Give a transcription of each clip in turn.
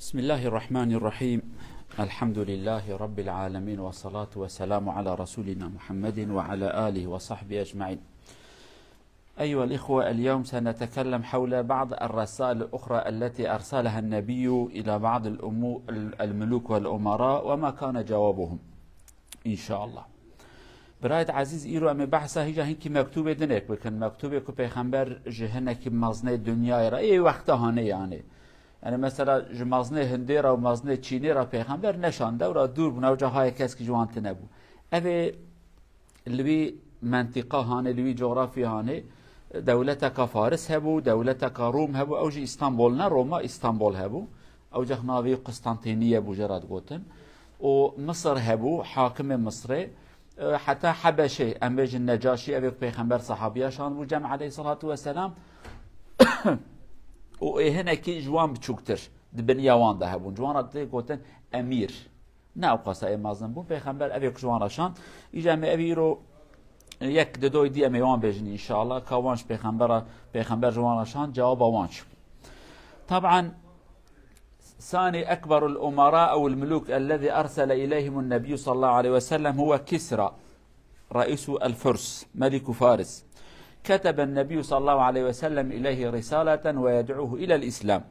بسم الله الرحمن الرحيم. الحمد لله رب العالمين، والصلاة والسلام على رسولنا محمد وعلى آله وصحبه أجمعين. أيها الإخوة، اليوم سنتكلم حول بعض الرسائل الأخرى التي أرسلها النبي إلى بعض الملوك والأمراء وما كان جوابهم إن شاء الله. برایت عزیز ایرو امی بحثا هیجا هنکی مکتوب دنک بکن، مکتوبه که پیغمبر جهنه که مزنه دنیای را ای وقتا هانه یعنی مثلا مزنه هنده را و مزنه چینی را پیغمبر نشانده و را دور بنا و جاهای کس که جوانت نبو. اوه لوی منطقه هانه، لوی جغرافی هانه، دولت که فارس هبو، دولت که روم هبو، او جی استانبول نه روما، استانبول هبو، او جخناوی قسطنطینیه بو جراد گوتن، و مصر هبو، حاکم مصر، حتى حبشه امبج النجاشي ابي پیغمبر صحابياشان بو جمع عليه الصلاه والسلام و هنا كي جوان بچوكتر دبنيا وان ده هبون جوان رد گوتن امير نا قصا مازن بو پیغمبر ابي جواناشان يجمع ابي رو يك ددوي دي امي وان بجن ان شاء الله كوانش پیغمبر جواناشان جواب وانش. طبعا ثاني أكبر الأمراء أو الملوك الذي أرسل إليهم النبي صلى الله عليه وسلم هو كسرى رئيس الفرس ملك فارس. كتب النبي صلى الله عليه وسلم إليه رسالة ويدعوه إلى الإسلام.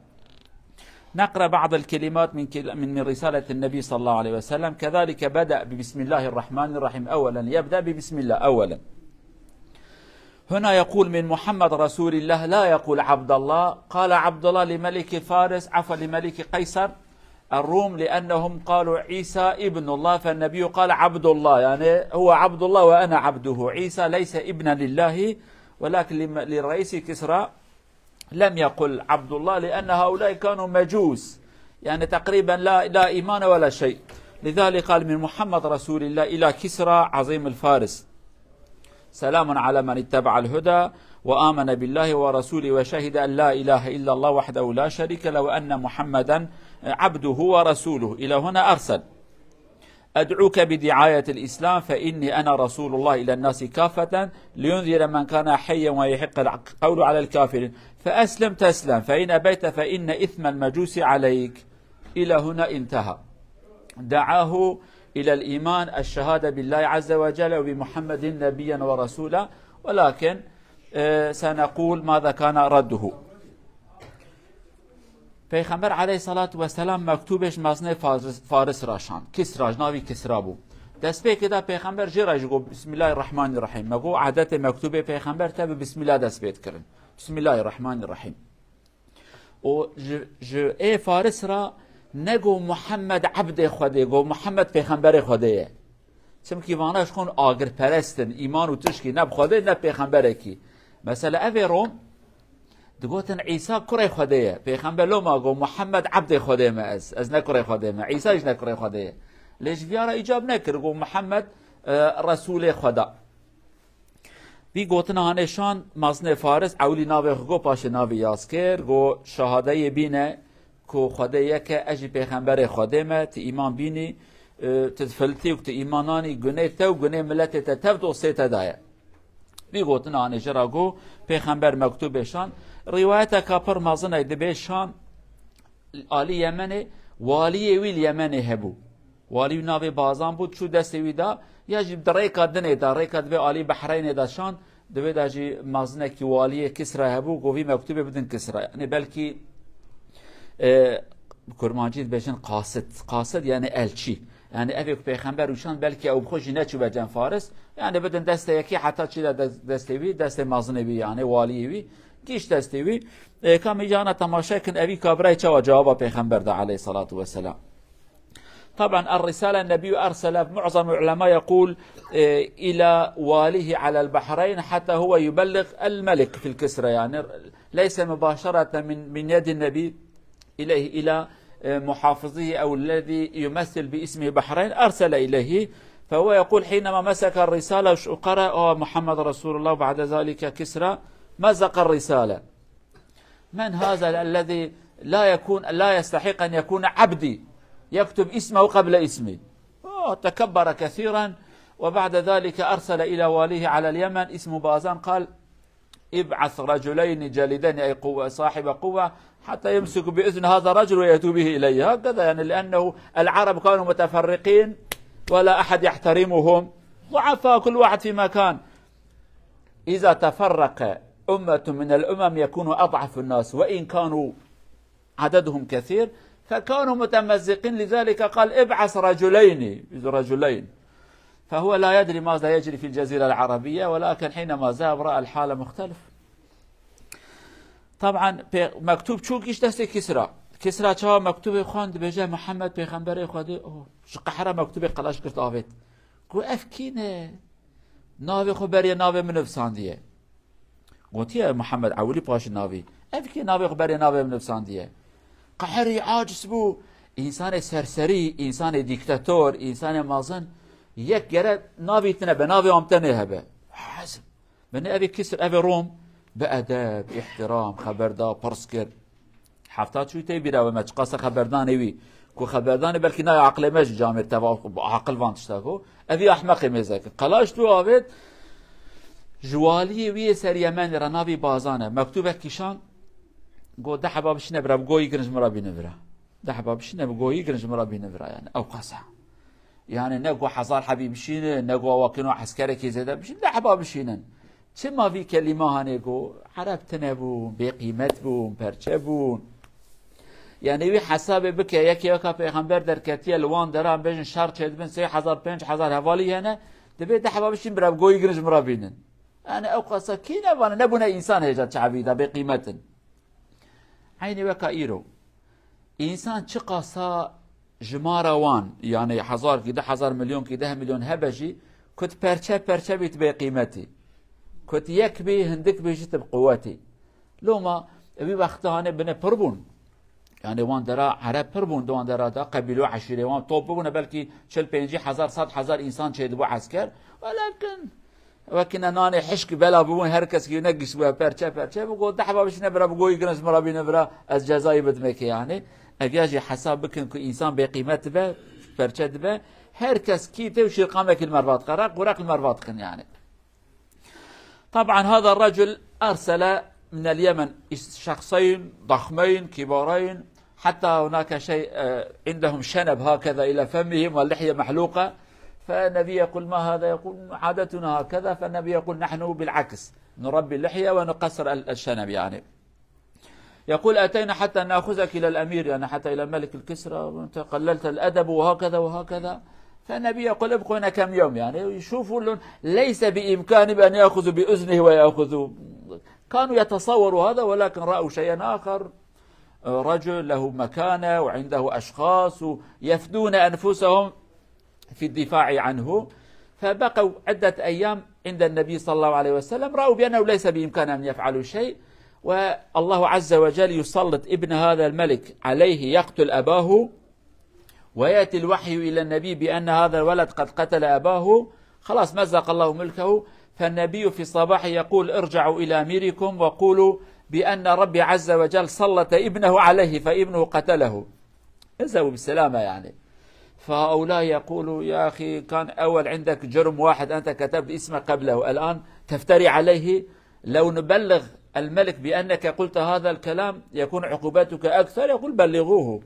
نقرأ بعض الكلمات من رسالة النبي صلى الله عليه وسلم. كذلك بدأ ببسم الله الرحمن الرحيم. أولا يبدأ ببسم الله. أولا هنا يقول من محمد رسول الله، لا يقول عبد الله. قال عبد الله لملك فارس، عفوا لملك قيصر الروم، لأنهم قالوا عيسى ابن الله، فالنبي قال عبد الله، يعني هو عبد الله وأنا عبده. عيسى ليس ابنا لله، ولكن للرئيس كسرى لم يقل عبد الله، لأن هؤلاء كانوا مجوس، يعني تقريبا لا إيمان ولا شيء. لذلك قال من محمد رسول الله إلى كسرى عظيم الفارس، سلام على من اتبع الهدى وآمن بالله ورسوله وشهد أن لا إله إلا الله وحده لا شريك له وأن محمدا عبده ورسوله. إلى هنا أرسل: أدعوك بدعاية الإسلام فإني أنا رسول الله إلى الناس كافة لينذر من كان حيا ويحق القول على الكافرين، فأسلم تسلم، فإن أبيت فإن إثم المجوس عليك. إلى هنا انتهى. دعاه إلى الإيمان، الشهادة بالله عز وجل وبمحمد نبيا ورسولا، ولكن سنقول ماذا كان رده. پیغمبر علیه الصلاة والسلام مکتوبش مزنه فارس راشان، کسرا ناوی کسرا بو. دست به کدا پیغمبر جرش گو بسم الله الرحمن الرحیم، مگو عادت مکتوب پیغمبر تب بسم الله دست بید کرن، بسم الله الرحمن الرحیم. و ای فارس را نگو محمد عبد خوده، گو محمد پیغمبر خوده. چون واناش خون آگر پرستن، ایمان و تشکی نب خوده نب پیغمبره کی. مثلا اوی روم دگوتن عیسی کره خوده، پیغمبر لو ما گو محمد عبد خوده ما از نکره خوده ما، عیسی اش نکره خوده. لیش بیارا ایجاب نکر، گو محمد رسول خدا. بی گوتن هانشان مزن فارس اولی ناوی گو پاش ناوی یاسکر، گو شهاده بینه کو خدا یک اجی پیغمبر خدا ما تی ایمان بینی تدفلتی و تی ایمانانی گناه تو گناه ملت تتو دو سیت دایه. بی گوتن آن اجرا گو پیغمبر مکتوبشان روایت کپر مازن دبیشان آلی یمنه والی ویل یمنه هبو، والی ناوی بازان بود چو دستی ویدا یا جی دریکا دنه دا ریکا دبی آلی بحرین داشان دبی دا جی مازنه کی والی کسرا هبو گوی مکتوب بدن کسرا، یعنی بلکی کرمانجید بشن قاصد یعنی elçi، yani evi peygamber uşan belki o bxoji neçu becen faris، yani بدن دسته یکی حتی چی دستوی دست مازنوی yani والیوی کیش دستوی کمی جانا تماشا کن اوی کابرای چوا جواب پیغمبر ده عليه الصلاة والسلام. طبعا الرسالة النبي أرسل، معظم العلماء يقول إلى واليه على البحرين حتى هو يبلغ الملك في الكسرى، يعني ليس مباشرة من يد النبي إليه إلى محافظه أو الذي يمثل باسمه بحرين، أرسل إليه. فهو يقول حينما مسك الرسالة قرأ محمد رسول الله، بعد ذلك كسرى مزق الرسالة. من هذا الذي لا يستحق أن يكون عبدي، يكتب اسمه قبل اسمه؟ تكبر كثيرا. وبعد ذلك أرسل إلى واليه على اليمن اسمه بازان، قال ابعث رجلين جلدين أي قوة صاحب قوة حتى يمسك بإذن هذا الرجل ويأتوا به إليه. هكذا يعني، لأنه العرب كانوا متفرقين ولا أحد يحترمهم، ضعفاء كل واحد في مكان. إذا تفرق أمة من الأمم يكون أضعف الناس، وإن كانوا عددهم كثير فكانوا متمزقين. لذلك قال ابعث رجلين. فهو لا يدري ماذا يجري في الجزيرة العربية، ولكن حينما ذهب رأى الحالة مختلف. طبعا مكتوب شوكيش دست كسرى چاو مكتوب خواند بجا محمد پیغمبر خودی قحره مكتوب قلاش کرد آوید گو افکینه ناوی خو بری ناوی منفساندیه قوتیه محمد عولی پاش ناوی افکی ناوی خو بری ناوی منفساندیه قحری عاجز بو انسان سرسری انسان دیکتاتور انسان مازن یک گره ناوی تنه به ناوی امتنه هبه حسب من ابي كسر ابي روم بأدب احترام خبردار برسكر حفتات شو تي بيرا وما تقاس خبرداني وي كو خبرداني بلكي نا عقل ماش جامر تبع عقل فانتشتاكو ابي احمق مزاك قلاش تو ابد جوالي وي سر يمن رنابي بازانه مكتوبه كيشان قو ده حباب شنو برا بقوي كنج مرابي نفرا ده حباب شنو بقوي كنج مرابي نفرا يعني او قاسه يعني نقو حصار حبيب شينه نقو وكنو عسكري كي زاده بشين ده حباب شينن چه ما في كلمه هنگو عرب تنبون بقيمت بون پرچه بون يعني وي حساب بك يكي پیغمبر در کتی الوان درام بجن شر چد بن 3000 5000 حوالی هنه دبي ده حبابشين برا بگوي گرج مرابينن انا اوقاسا كي نبانا نبونا انسان هجا تعبيدا بقيمتن عيني وكا ايرو انسان چه قاسا جمارة وان يعني 1000 كي 10 مليون كي 10 مليون هبجي كنت پرچه بيت بقيمتي كنت يكبي هندك بيجت بقوتي لو ما ابي وقتانه بنه پربون يعني وان درا عرب پربون دوان درا دا قبيلو عشيره وان توب بونه بلكي 40000 100,000 انسان شهد بو عسكر ولكن ناني حشك بلا بون هركس كي ينقش بها پرچه بقول دحبا باش نبرا بقول يقنس مرابي نبرا از جزاي بدمك يعني اجاجي حساب بكن كو انسان بقيمت به پرچه به هركس كي توشي قامك المرباط قرق ورق المرباط كن يعني. طبعا هذا الرجل أرسل من اليمن شخصين ضخمين كبارين حتى هناك شيء عندهم شنب هكذا إلى فمهم واللحية محلوقة فالنبي يقول ما هذا يقول عادتنا هكذا فالنبي يقول نحن بالعكس نربي اللحية ونقصر الشنب يعني يقول أتينا حتى نأخذك إلى الأمير يعني حتى إلى الملك الكسرى وانت قللت الأدب وهكذا فالنبي يقول ابقوا هنا كم يوم يعني يشوفوا ليس بإمكانهم أن يأخذوا بأذنه ويأخذوا كانوا يتصوروا هذا ولكن رأوا شيئا آخر رجل له مكانة وعنده أشخاص يفدون أنفسهم في الدفاع عنه فبقوا عدة أيام عند النبي صلى الله عليه وسلم رأوا بأنه ليس بإمكانهم أن يفعلوا شيء والله عز وجل يسلط ابن هذا الملك عليه يقتل أباه ويأتي الوحي إلى النبي بأن هذا الولد قد قتل أباه خلاص مزق الله ملكه فالنبي في الصباح يقول ارجعوا إلى أميركم وقولوا بأن ربي عز وجل سلط ابنه عليه فابنه قتله اذهبوا بالسلامة يعني فهؤلاء يقولوا يا أخي كان أول عندك جرم واحد أنت كتبت اسمك قبله الآن تفتري عليه لو نبلغ الملك بأنك قلت هذا الكلام يكون عقوبتك أكثر يقول بلغوه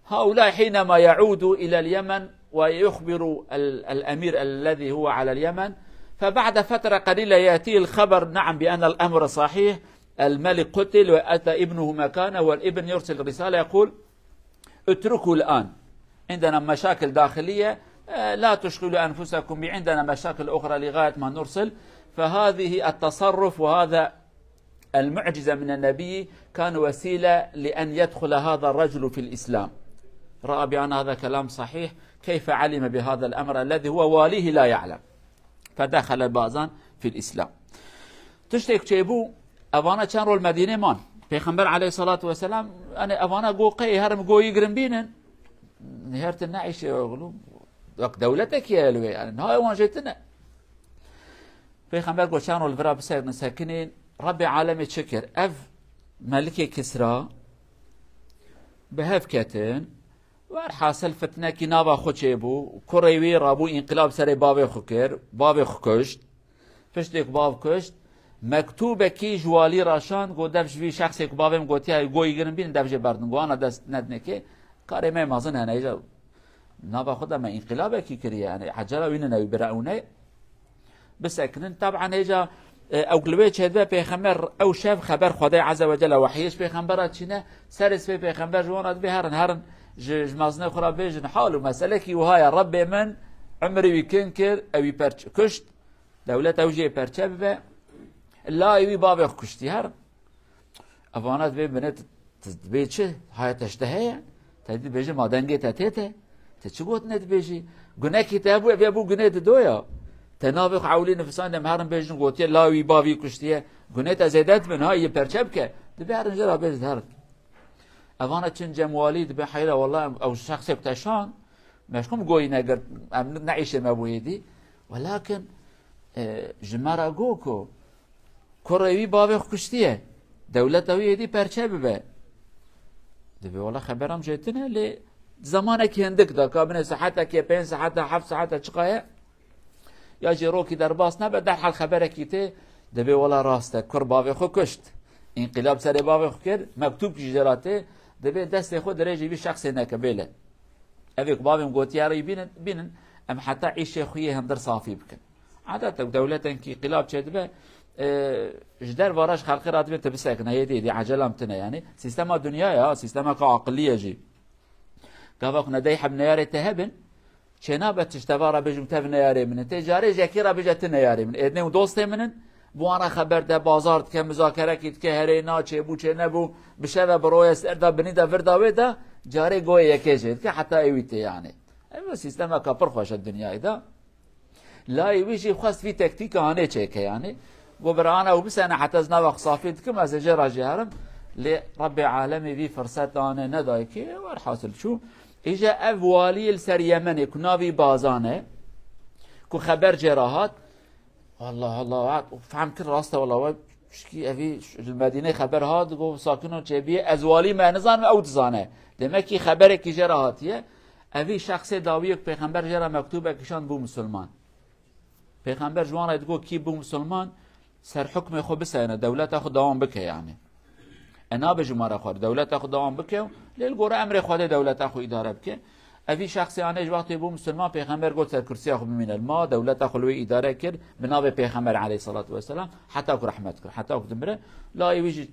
هؤلاء حينما يعودوا إلى اليمن ويخبروا الأمير الذي هو على اليمن فبعد فترة قليلة يأتيه الخبر نعم بأن الأمر صحيح الملك قتل وأتى ابنه مكانه والابن يرسل رسالة يقول اتركوا الآن عندنا مشاكل داخلية لا تشغلوا أنفسكم عندنا مشاكل أخرى لغاية ما نرسل فهذه التصرف وهذا المعجزة من النبي كان وسيلة لأن يدخل هذا الرجل في الإسلام رأى بأن هذا كلام صحيح كيف علم بهذا الأمر الذي هو واليه لا يعلم فدخل البازان في الإسلام تشتك شيبو أبانا كان رول مدينة مان پیغمبر عليه الصلاة والسلام أنا أبانا قو قي هرم قو يقرن بينن نهارت النعيش يقولوا دولتك يا لوي يعني هاي وان جيتنا پیغمبر قو كان رول فرا بسير نساكنين ربي عالمي شكر أف ملكي كسرى بهف كاتن وحاصل فتنة كي نابا خوشيبو كوريوي رابو انقلاب سري بابي خوكر بابي خوكشت فشتك باب كشت مكتوبه کی جوالی راشان گو دفش وی شخصی که باویم گوتی های گویی گرن بین دفش بردن گو آنا دست ندنه که کاری ما مازن هنه ایجا نابا خدا ما انقلابه کی کریه یعنی عجله وینه نوی برعونه بسکنن طبعا ایجا او قلبه چهده پیغمبر او شاف خبر خدای عز وجل وحیش پیغمبرات چینه سرس به پیغمبر جوانات به هرن جمازنه خورا بیجن حالو مسئله کی وهای رب من عمری ویکن کر اوی پرچ کشت دولت اوجی پرچه ببه لا اوی بابی کشتی هرن افانات به بنت تبی چه های تشتهه تدی بیجه مادنگی تتیته تچه گوت ند بیجی گناه کتابو اوی ابو گناه دویا تنابق عولی نفسان دم هرن بیجن گوتی لا اوی بابی کشتیه گناه تزیدت من های پرچه بکه دبی هرن جرا بیجد هرن افانا چن جموالی دبی حیله والله او شخص اکتشان مشكم قوي نقدر نعيش ما بويدي ولكن جمارا قوكو كروي بابي كشتيه دولته ويدي برشا ببه دبي والله خبرهم جيتنا ل زمانك هندك دا كابن صحتك يا بين صحتها حف صحتها شقايه يا جيروكي درباس نبا در حال خبرك يتي دبي والله راسته كر بابي خو كشت انقلاب سر بابي خو كر مكتوب جراته دبي دست خو درجه بي شخص نكبله أبيك بابي مقوتي ياري بينن أم حتى عيش خويه هندر صافي بكن عادة دولتن كي قلاب شدبه جدار وراش خلقي راتبه تبسكنا هي دي عجله متنا يعني سيستم الدنيا يا سيستم كعقليه جي قابك ندي حب نياري تهبن شنابه تشتباره بجم تبن نياري من تجاري جكيره بجت نياري من ادني دوست منن بوانا خبر ده بازار که مذاکره کید که هرینا چه بو چه نبو بشه بروی سردا بنیدا فردا ودا جاری گوی یکیجید که حتی ایویته یعنی اما سیستم کپر خوش الدنیا ده لا يويجي خاص في تكتيك هاني چه يعني وبرانا وبسنا حتى زنا وقت صافيت كما زجر جهرم لرب العالمين في فرصت انا ندايكي والحاصل شو اجا اولي السر يمن كنافي بازانه كو خبر جراحات والله الله فهم كل راسته والله شكي ابي المدينه خبر هاد گو ساكنو چبيه ازوالي ما نزان او تزانه دمكي خبرك کی جراحاتيه ابي شخص داويك پیغمبر جرا مكتوبه كشان بو مسلمان پیغمبر جوان ادگو کی بو مسلمان سر حكم خو بسنه دولت خو دوام بك يعني انا بجماره خو دولت خو دوام بك للگوره امر خو دولت خو اداره بك افي شخص يعني وقت بو مسلمان پیغمبر گفت سر کرسی خو من الماء دولت خو لوی اداره کرد بنابه پیغمبر علیه الصلاه و السلام حتی کو رحمت کرد حتی کو دمره لا یوجد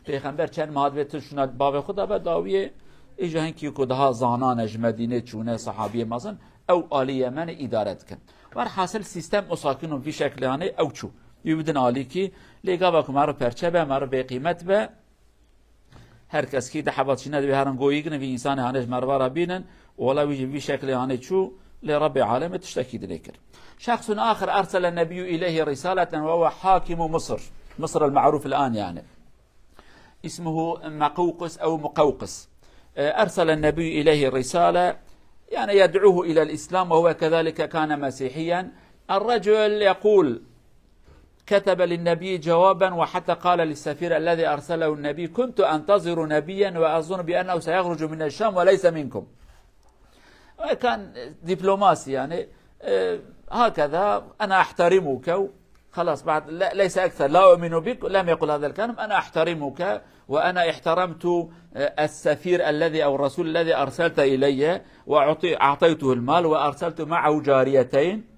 پیغمبر چند ماه بیت شون باب خدا به داویه اجا هنکی کو ده زانان مدینه چونه صحابی مازن او آلی من اداره کن ور حاصل سیستم اساکنون في شکل يعني او چو یودن آلی کی لگا با کمارو پرچه به مارو به قیمت به هر کس کی ده حبات شنه به هرن گویگن في انسان هانش مروارا بینن ولا ويجي في شكل يعني شو لرب العالمين تشتكي ذكر شخص آخر أرسل النبي إليه رسالة وهو حاكم مصر المعروف الآن يعني اسمه مقوقس أو مقوقس أرسل النبي إليه رسالة يعني يدعوه إلى الإسلام وهو كذلك كان مسيحيا الرجل يقول كتب للنبي جوابا وحتى قال للسفير الذي أرسله النبي كنت أنتظر نبيا وأظن بأنه سيخرج من الشام وليس منكم كان دبلوماسي يعني هكذا أنا أحترمك خلاص بعد ليس أكثر لا أؤمن بك لم يقل هذا الكلام أنا أحترمك وأنا احترمت السفير الذي أو الرسول الذي أرسلت إلي وأعطيته المال وأرسلت معه جاريتين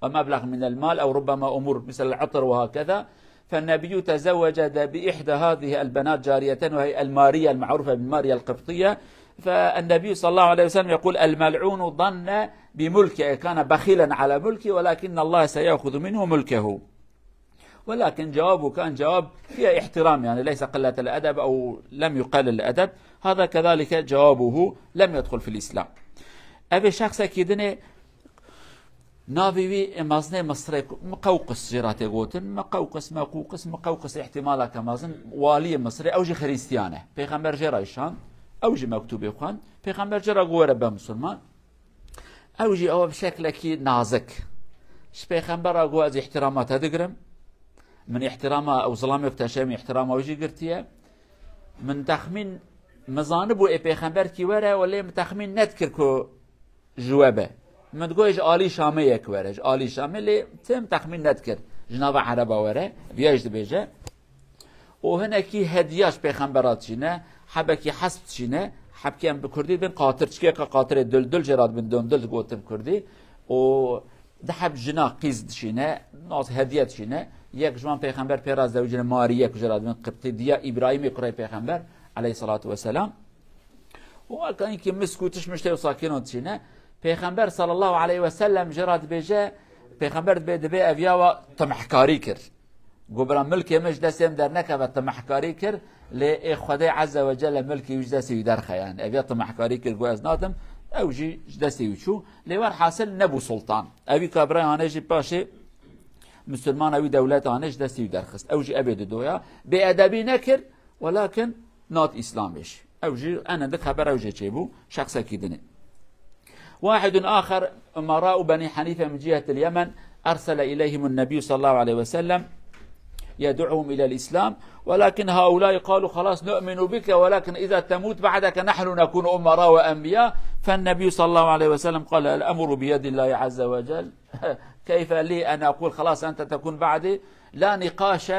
ومبلغ من المال أو ربما أمور مثل العطر وهكذا فالنبي تزوج بإحدى هذه البنات جاريتين وهي المارية المعروفة بالمارية القبطية فالنبي صلى الله عليه وسلم يقول الملعون ظن بملكه كان بخيلا على ملكه ولكن الله سيأخذ منه ملكه ولكن جوابه كان جواب فيه احترام يعني ليس قلة الأدب أو لم يقلل الأدب هذا كذلك جوابه لم يدخل في الإسلام أبي شخص كيدني نافي مازن مصر مقوقس جراته قوتن مقوقس احتمالا كمازن والي مصر أو جي خريستيانه بيغمبر جرايشان او جي مكتوب يخوان پیغمبر جرا قوره بمسلمان او جي او بشكل كي نازك ش پیغمبر اقوى از احترامات هدقرم من احترامه او ظلام يفتشم احترامه وجي قرتيه من تخمين مزانبو اي پیغمبر كي وره ولا من تخمين نذكر كو جوابه من تقولش آلي شامي يك ورج آلي شامي اللي تم تخمين نذكر جناب عربا وره بياج دبيجه وهناكي هدياش بيغمبرات شينه حبكي حسب شينه حبكي ام بكردي بن قاطر تشكيكا قاطر دل جراد بن دل قوتم كردي و دحب جنا قيز شينه ناس هديات شينه يك جوان بيغمبر بيراز زوجنا ماريا كجراد من قبطي ديا ابراهيم يقرأ بيغمبر عليه الصلاه والسلام وكان يمكن مسكوتش مشتي وساكنون شينه بيغمبر صلى الله عليه وسلم جراد بيجا بيغمبر دبي افيا تمحكاري كر قبل ملك مجلسهم در نكبة تمحكاري كر لخدای عز وجل ملکی وجدسی ویدرخه يعني ابي تمحكاري كر جواز نادم او جي جدسی وشو لور حاصل نبو سلطان ابي كبره هانجي باشي مسلمان اوي دولت هانج جدسی ويدرخست او جي ابي دويا بادبي نكر ولكن نات اسلامش او جي انا ده خبر او جي تشيبو شخص كيدني واحد آخر أمراء بني حنيفة من جهة اليمن أرسل إليهم النبي صلى الله عليه وسلم يدعوهم إلى الإسلام ولكن هؤلاء قالوا خلاص نؤمن بك ولكن إذا تموت بعدك نحن نكون أمراء وأنبياء فالنبي صلى الله عليه وسلم قال الأمر بيد الله عز وجل كيف لي أن أقول خلاص أنت تكون بعدي لا نقاش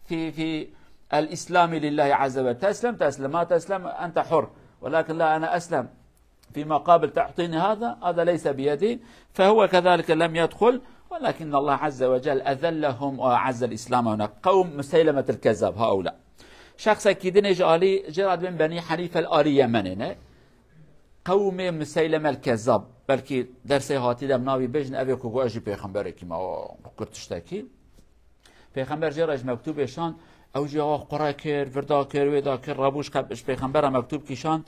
في الإسلام لله عز وجل تسلم ما تسلم أنت حر ولكن لا أنا أسلم في مقابل تعطيني هذا ليس بيدي فهو كذلك لم يدخل ولكن الله عز وجل أذلهم وأعز الإسلام هناك قوم مسيلمة الكذاب هؤلاء شخص كيدن جالي جراد من بني حنيفة الآري يمننا قوم مسيلمة الكذاب بلكي درسي هاتي دم ناوي بجن أبي كوكو أجي بيخنبري كما كرتشتاكي بيخنبر جراج مكتوب شان أو جي قرأ كير فردا كير ويدا كير رابوش قبش بيخنبر مكتوب كيشان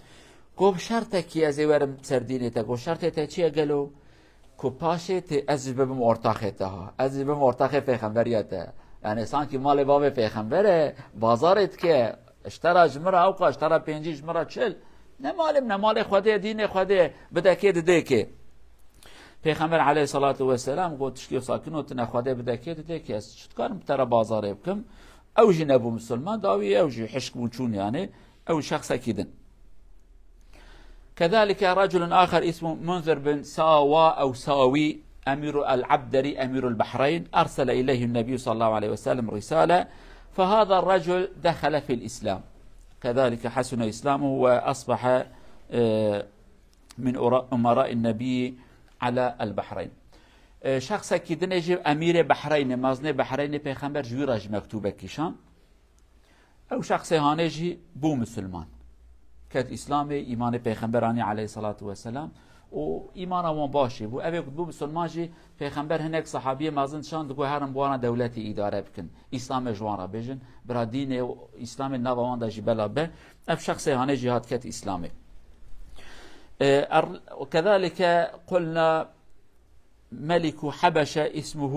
گوب شرطکی از ورم سردینه تا گوب شرط تا چیه گلو کو پاشه تی از ببم ارتاخه تا از ببم ارتاخه پیغمبریته یعنی سانکی مال باب پیغمبره بازارت که اشترا جمره او کا اشترا پنجی جمره چل نه مال خدا دین خدا بده که ده که پیغمبر علیه الصلاة والسلام گفت تشکی ساکنوت نه خدا بده که ده که از چتکارم ترا بازار بکم او جنبو مسلمان داوی او جی حشک بونچون یعنی او شخص کیدن كذلك رجل آخر اسمه منذر بن ساوى أو ساوي أمير العبدري أمير البحرين أرسل إليه النبي صلى الله عليه وسلم رسالة فهذا الرجل دخل في الإسلام كذلك حسن إسلامه وأصبح من أمراء النبي على البحرين شخص كيدن يجب أمير بحرين مازن بحرين بيخمبر جويراج مكتوبة كيشان أو شخص هانجي بو مسلمان كات إسلامي إيمان پیغمبراني عليه الصلاة والسلام و إيمان وان باشي بو أبي كتبو مسلمانجي پیغمبر هناك صحابية مازن شان دقو هرم بوانا دولتي إدارة بكن إسلام جوانا بيجن برا دين إسلام النووان دا جبلا به أف شخصي هاني جهاد كات إسلامي وكذلك قلنا ملك حبشة اسمه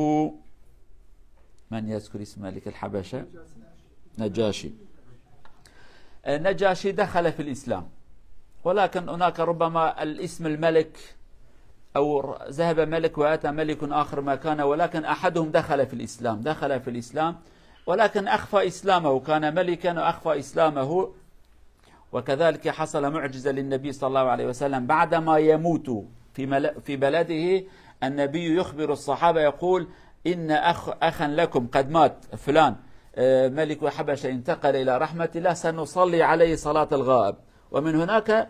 من يذكر اسم ملك الحبشة نجاشي النجاشي دخل في الإسلام ولكن هناك ربما الاسم الملك أو ذهب ملك وأتى ملك آخر مكانه ولكن أحدهم دخل في الإسلام ولكن أخفى إسلامه كان ملكا وأخفى إسلامه وكذلك حصل معجزة للنبي صلى الله عليه وسلم بعدما يموت في بلده النبي يخبر الصحابة يقول إن أخا لكم قد مات فلان ملك حبشة انتقل إلى رحمة الله سنصلي عليه صلاة الغائب ومن هناك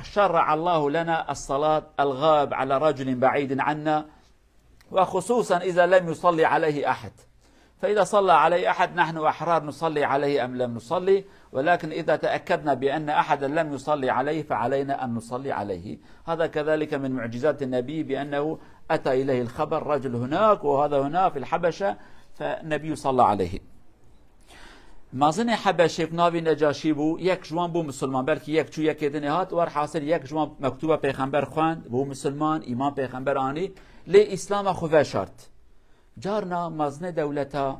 شرع الله لنا الصلاة الغائب على رجل بعيد عنا وخصوصا إذا لم يصلي عليه أحد فإذا صلى عليه أحد نحن أحرار نصلي عليه أم لم نصلي ولكن إذا تأكدنا بأن أحدا لم يصلي عليه فعلينا أن نصلي عليه هذا كذلك من معجزات النبي بأنه أتى إليه الخبر رجل هناك وهذا هنا في الحبشة فالنبي صلى عليه مازن حبشه ناوی نجاشی بو یک جوان بو مسلمان بلکه یک چو یک دنه هات ور حاصل یک جوان مکتوبه پیغمبر خواند بو مسلمان ایمان پیغمبر آنی لی اسلام خواه شرط جارنا مازن دولتا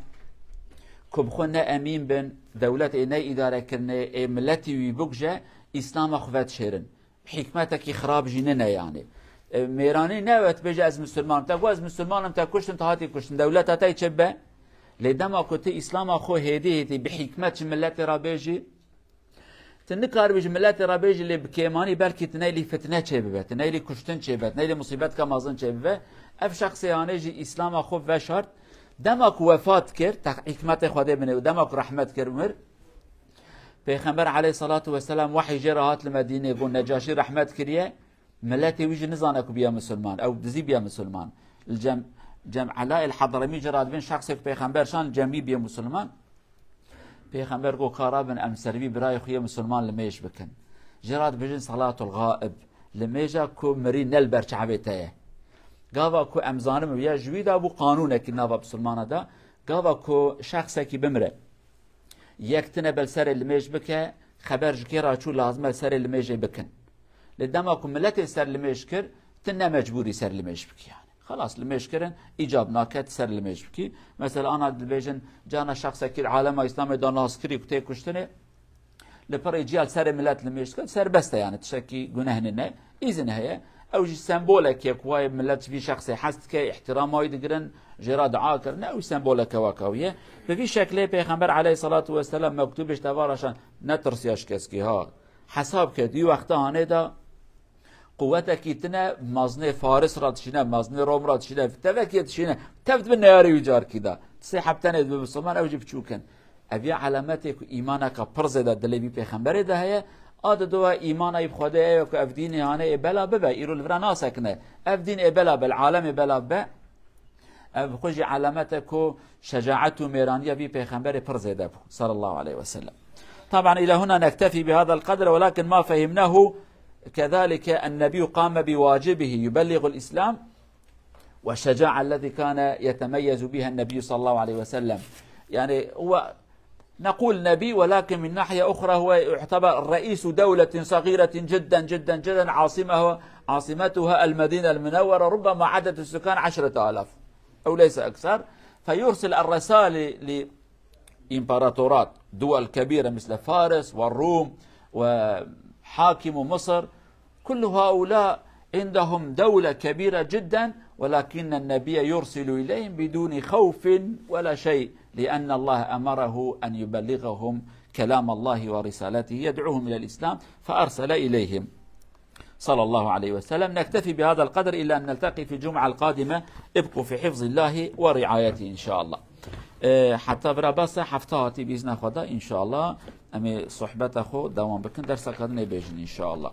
کب خونه امین بن دولت اینه اداره کرنه ملتی وی بگجه اسلام خواه شیرن حکمتکی خراب جیننه یعنی میرانی نوت بجه از مسلمان تا از مسلمانم تا کشتن تا هاتی کشتن دولت هاتی چبه لدما كنت إسلام أخو هديتي بحكمة ملات رابيجي تنكار بيج ملات رابيجي اللي بكيماني بالكي تنايلي فتنة شبه تنايلي كشتن شبه تنايلي مصيبات كمازن شبه أف شخص يانيجي إسلام أخو فشرط دمك وفات كر حكمت خدا بنه ودمك رحمت كر مر پیغمبر علیه الصلاة والسلام وحی جرات لمدینه گو نجاشی رحمت کریه ملتی ویج نزانه کو بیا مسلمان او دزی بیا مسلمان جمع علاء الحضرمی جرات بین شخص پیغمبر شان جمعی بیا مسلمان پیغمبر گو کارا بن ام سربی برای خوی مسلمان لمیش بکن جرات بجن صلاة الغائب لمیجا کو مری نل برچعبته قاوا کو امزانم بیا جویدا بو قانونه کی ناوا مسلمانه دا قاوا کو شخص کی بمره یکتنه بل سر الميج بك خبر جكيرا شو لازم سر الميج بكن لدماكم ملت سر الميج كر تنا مجبوري سر الميج بك يعني خلاص الميج كرن ايجاب ناكت سر الميج بك مثلا انا دبيجن جانا شخص كي عالم اسلامي دا ناس كري كتي كشتنه لبر يجيال سر ملت الميج كر سر بسته يعني تشكي جنهننا اذن هي او جي سمبولك يكواي ملت في شخص حست كي احترام يدقرن جراد عاكر او سمبولك واكاويه ففي شكله پیغمبر عليه الصلاه والسلام مكتوبش توارشان نترسياش كسكي ها حساب كدي وقت هانه دا قوتك تنا مازنه فارس را تشينه مازنه روم را تشينه توكي تشينه تفت من نياري وجار كده سحبتنه بمسلمان او جيب چوكن ابي علامتك ايمانك پرزده دلبي پیغمبر ده هي آد دو ایمان ای بخوده ای که افدین یانه بلا ببه ایرو الفرانا سکنه افدین بلا بالعالم بلا به بخوجي علامتك شجاعته ميرانية بي پیغمبر پرزيده صلى الله عليه وسلم. طبعا إلى هنا نكتفي بهذا القدر ولكن ما فهمناه كذلك النبي قام بواجبه يبلغ الإسلام والشجاعة الذي كان يتميز بها النبي صلى الله عليه وسلم يعني هو نقول نبي ولكن من ناحية أخرى هو يعتبر رئيس دولة صغيرة جدا جدا جدا عاصمتها المدينة المنورة ربما عدد السكان 10,000 أو ليس أكثر فيرسل الرسائل لإمبراطورات دول كبيرة مثل فارس والروم وحاكم مصر كل هؤلاء عندهم دولة كبيرة جدا ولكن النبي يرسل إليهم بدون خوف ولا شيء لأن الله أمره أن يبلغهم كلام الله ورسالته يدعوهم إلى الإسلام فأرسل إليهم صلى الله عليه وسلم. نكتفي بهذا القدر إلى أن نلتقي في الجمعة القادمة. ابقوا في حفظ الله ورعايته إن شاء الله. حتى برا بس حفتاتي بإذن خدا إن شاء الله أمي صحبته خو دوام بكن درس قدنا بيجن إن شاء الله.